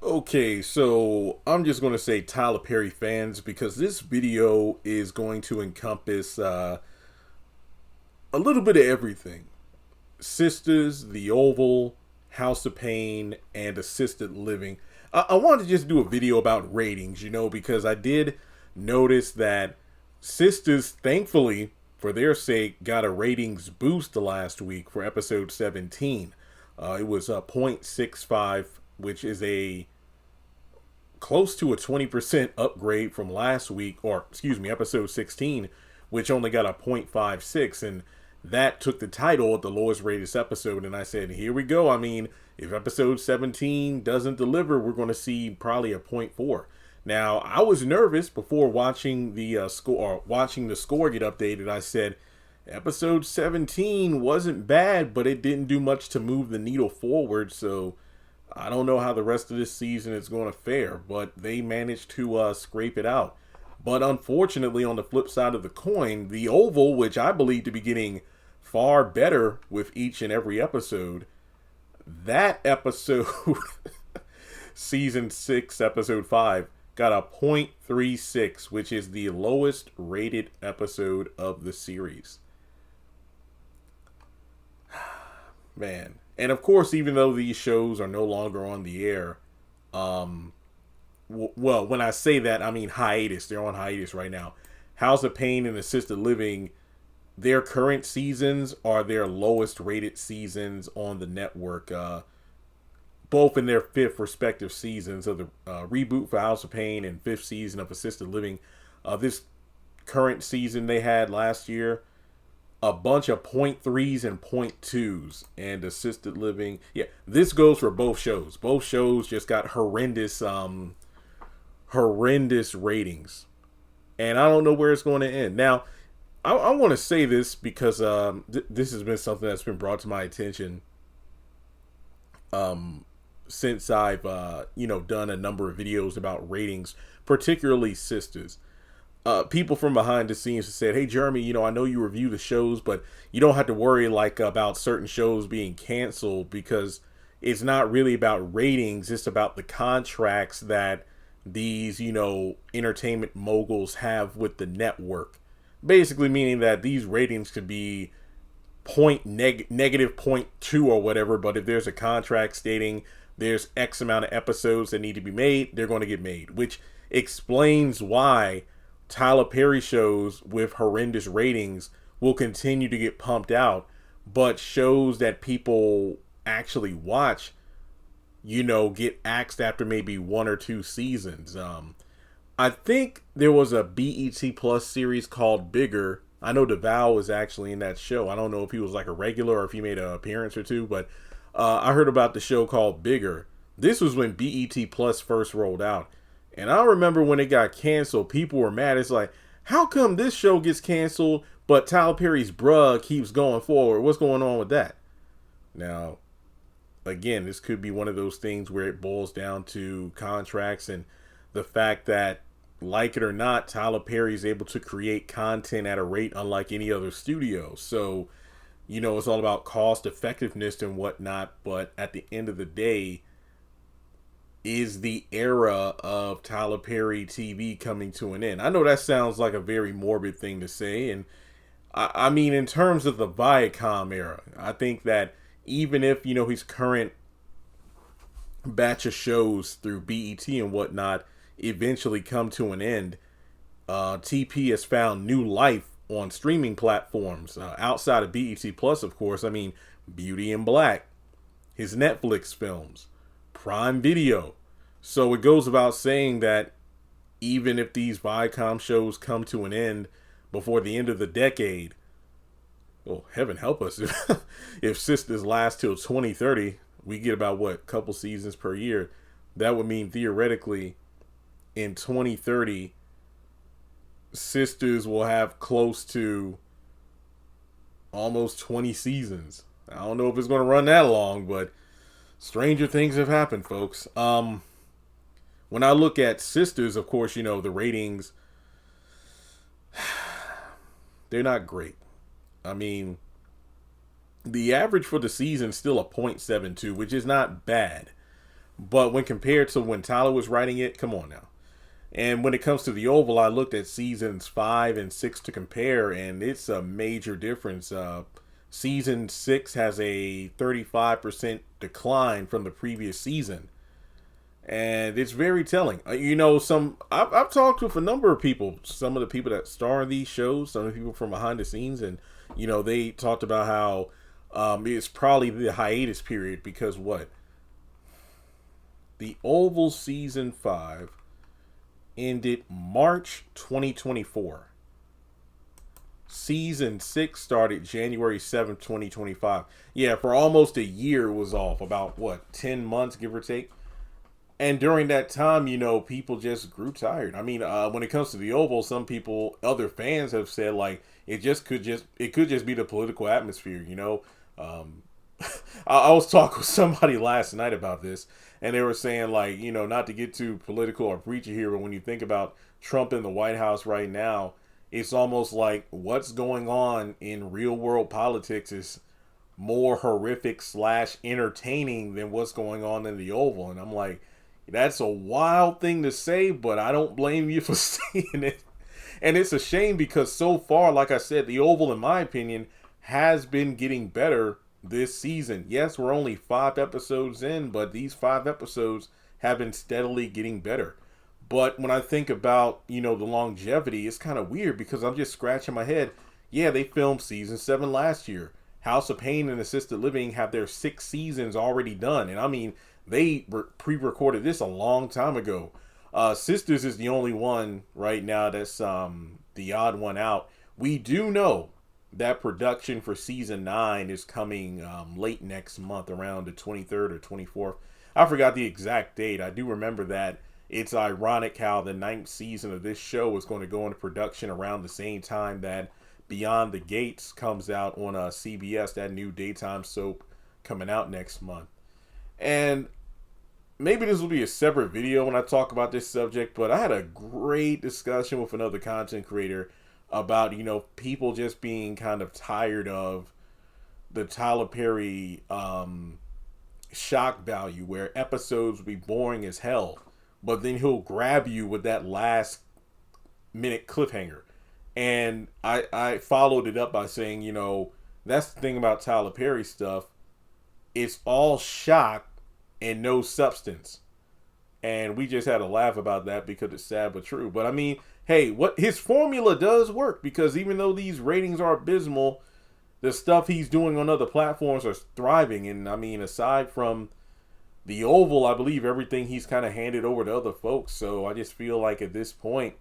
Okay, so I'm just going to say Tyler Perry fans because this video is going to encompass a little bit of everything. Sisters, The Oval, House of Pain, and Assisted Living. I wanted to just do a video about ratings, because I did notice that Sisters, thankfully, for their sake, got a ratings boost last week for episode 17. It was a 0.65, which is a close to a 20% upgrade from last week, or excuse me, episode 16, which only got a 0.56. And that took the title of the lowest rated episode. And I said, here we go. I mean, if episode 17 doesn't deliver, we're going to see probably a 0.4. Now, I was nervous before watching the score get updated. I said, episode 17 wasn't bad, but it didn't do much to move the needle forward. So I don't know how the rest of this season is going to fare, but they managed to scrape it out. But unfortunately, on the flip side of the coin, the Oval, which I believe to be getting far better with each and every episode, that episode, season 6, episode 5, got a 0.36, which is the lowest rated episode of the series. Man. And of course, even though these shows are no longer on the air, well, when I say that, I mean hiatus. They're on hiatus right now. House of Pain and Assisted Living, their current seasons are their lowest rated seasons on the network, both in their fifth respective seasons of the reboot for House of Pain and fifth season of Assisted Living. This current season they had last year, a bunch of 0.3s and 0.2s, and Assisted Living. Yeah, this goes for both shows. Both shows just got horrendous ratings, and I don't know where it's going to end. Now, I want to say this because this has been something that's been brought to my attention since I've done a number of videos about ratings, particularly Sisters. People from behind the scenes have said, "Hey Jeremy, I know you review the shows, but you don't have to worry about certain shows being canceled because it's not really about ratings. It's about the contracts that these entertainment moguls have with the network. Basically meaning that these ratings could be negative 0.2 or whatever, but if there's a contract stating there's X amount of episodes that need to be made, they're going to get made, which explains why Tyler Perry shows with horrendous ratings will continue to get pumped out, but shows that people actually watch, get axed after maybe one or two seasons. I think there was a BET Plus series called Bigger. I know DeVal was actually in that show. I don't know if he was like a regular or if he made an appearance or two, but I heard about the show called Bigger. This was when BET Plus first rolled out. And I remember when it got canceled, people were mad. It's like, how come this show gets canceled, but Tyler Perry's bruh keeps going forward? What's going on with that? Now, again, this could be one of those things where it boils down to contracts and the fact that, like it or not, Tyler Perry is able to create content at a rate unlike any other studio. So, it's all about cost effectiveness and whatnot. But at the end of the day, is the era of Tyler Perry TV coming to an end? I know that sounds like a very morbid thing to say. And I mean, in terms of the Viacom era, I think that even if, his current batch of shows through BET and whatnot eventually come to an end, TP has found new life on streaming platforms outside of BET Plus, of course. I mean, Beauty and Black, his Netflix films, Prime Video. So it goes without saying that even if these Viacom shows come to an end before the end of the decade, well, heaven help us, if Sisters last till 2030, we get about a couple seasons per year. That would mean theoretically in 2030, Sisters will have close to almost 20 seasons. I don't know if it's going to run that long, but stranger things have happened, folks. When I look at Sisters, of course, the ratings, they're not great. I mean, the average for the season is still a 0.72, which is not bad. But when compared to when Tyler was writing it, come on now. And when it comes to the Oval, I looked at seasons 5 and 6 to compare, and it's a major difference. Season 6 has a 35% decline from the previous season. And it's very telling. I've talked with a number of people, some of the people that star in these shows, some of the people from behind the scenes, and they talked about how it's probably the hiatus period because what? The Oval season 5 ended March 2024. Season 6 started January 7th, 2025. Yeah, for almost a year it was off. About, 10 months, give or take? And during that time, people just grew tired. I mean, when it comes to the Oval, some people, other fans have said, like, it could just be the political atmosphere, I was talking with somebody last night about this, and they were saying, like, not to get too political or preachy here, but when you think about Trump in the White House right now, it's almost like what's going on in real world politics is more horrific / entertaining than what's going on in the Oval. And I'm like, that's a wild thing to say, but I don't blame you for saying it. And it's a shame because so far, like I said, the Oval, in my opinion, has been getting better this season. Yes, we're only 5 episodes in, but these 5 episodes have been steadily getting better. But when I think about, the longevity, it's kind of weird because I'm just scratching my head. Yeah, they filmed season 7 last year. House of Pain and Assisted Living have their 6 seasons already done. And I mean, they pre-recorded this a long time ago. Sistas is the only one right now that's the odd one out. We do know that production for season 9 is coming late next month, around the 23rd or 24th. I forgot the exact date. I do remember that. It's ironic how the 9th season of this show is going to go into production around the same time that Beyond the Gates comes out on CBS, that new daytime soap coming out next month. And maybe this will be a separate video when I talk about this subject, but I had a great discussion with another content creator about, people just being kind of tired of the Tyler Perry shock value, where episodes will be boring as hell, but then he'll grab you with that last minute cliffhanger. And I followed it up by saying, that's the thing about Tyler Perry stuff. It's all shock and no substance. And we just had a laugh about that because it's sad but true. But I mean, hey, what his formula does work, because even though these ratings are abysmal, the stuff he's doing on other platforms are thriving. And I mean, aside from the Oval, I believe everything he's kind of handed over to other folks. So I just feel like at this point,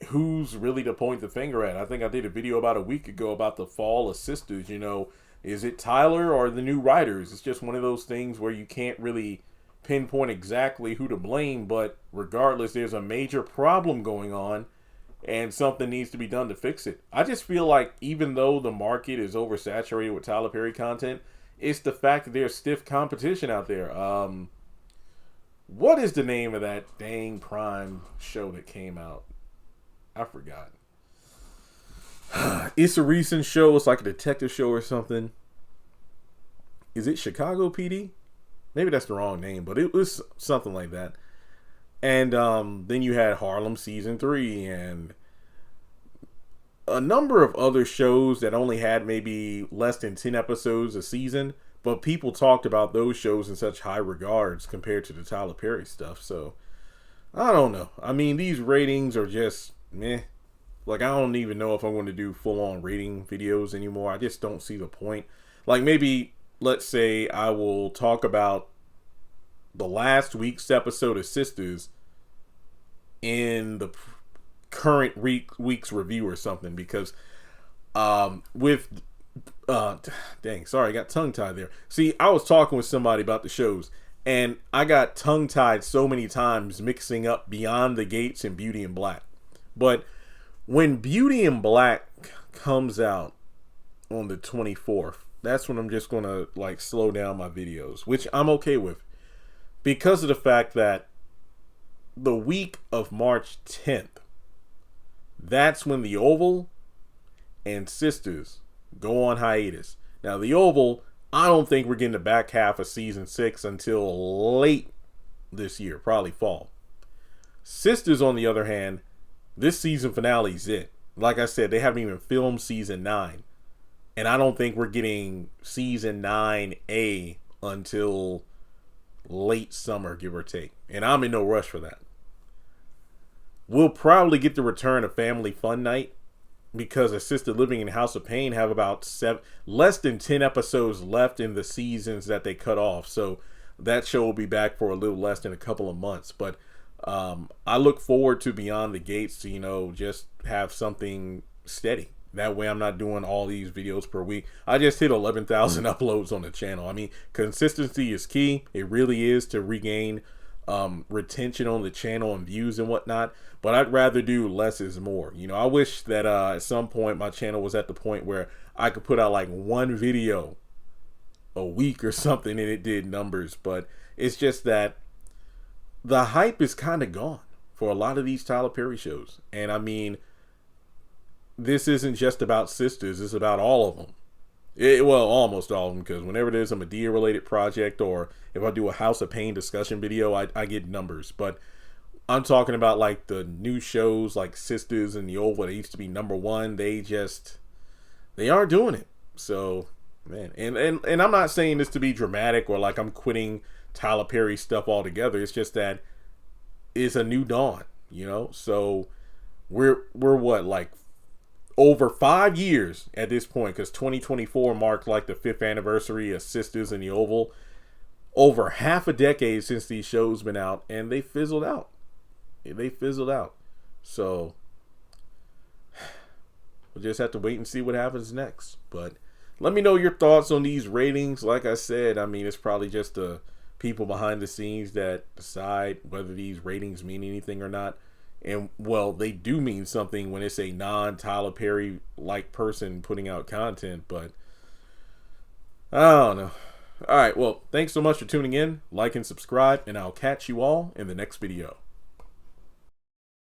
who's really to point the finger at? I think I did a video about a week ago about the fall of Sistas. Is it Tyler or the new writers? It's just one of those things where you can't really pinpoint exactly who to blame, but regardless, there's a major problem going on and something needs to be done to fix it. I just feel like even though the market is oversaturated with Tyler Perry content, it's the fact that there's stiff competition out there. What is the name of that dang Prime show that came out? I forgot. It's a recent show. It's like a detective show or something. Is it Chicago PD? Maybe that's the wrong name, but it was something like that. And then you had Harlem season 3 and a number of other shows that only had maybe less than 10 episodes a season, but people talked about those shows in such high regards compared to the Tyler Perry stuff. So I don't know. I mean, these ratings are just meh. Like, I don't even know if I'm going to do full-on rating videos anymore. I just don't see the point. Like, maybe, let's say I will talk about the last week's episode of Sistas in the current week's review or something. Because dang, sorry, I got tongue-tied there. See, I was talking with somebody about the shows, and I got tongue-tied so many times mixing up Beyond the Gates and Beauty in Black. But when Beauty in Black comes out on the 24th, that's when I'm just going to like slow down my videos, which I'm okay with, because of the fact that the week of March 10th, that's when the Oval and Sistas go on hiatus. Now, the Oval, I don't think we're getting the back half of season 6 until late this year, probably fall. Sistas, on the other hand, this season finale is it. Like I said, they haven't even filmed season 9. And I don't think we're getting season 9A until late summer, give or take. And I'm in no rush for that. We'll probably get the return of Family Fun Night, because Assisted Living and House of Pain have about less than 10 episodes left in the seasons that they cut off. So that show will be back for a little less than a couple of months. But I look forward to Beyond the Gates to, just have something steady. That way I'm not doing all these videos per week. I just hit 11,000 uploads on the channel. I mean, consistency is key. It really is, to regain retention on the channel and views and whatnot. But I'd rather do less is more. I wish that at some point my channel was at the point where I could put out like one video a week or something and it did numbers. But it's just that the hype is kind of gone for a lot of these Tyler Perry shows. And I mean, this isn't just about Sisters, it's about all of them. Well, almost all of them, because whenever there's a Medea related project, or if I do a House of Pain discussion video, I get numbers. But I'm talking about like the new shows like Sisters and The Oval. They used to be #1. They aren't doing it. So, man, and I'm not saying this to be dramatic or like I'm quitting Tyler Perry stuff altogether. It's just that it's a new dawn, So we're what, like over 5 years at this point, because 2024 marked like the 5th anniversary of Sisters and The Oval. Over half a decade since these shows been out, and they fizzled out. So we'll just have to wait and see what happens next. But let me know your thoughts on these ratings. Like I said, I mean, it's probably just the people behind the scenes that decide whether these ratings mean anything or not. And, well, they do mean something when it's a non-Tyler Perry-like person putting out content, but I don't know. All right, well, thanks so much for tuning in. Like and subscribe, and I'll catch you all in the next video.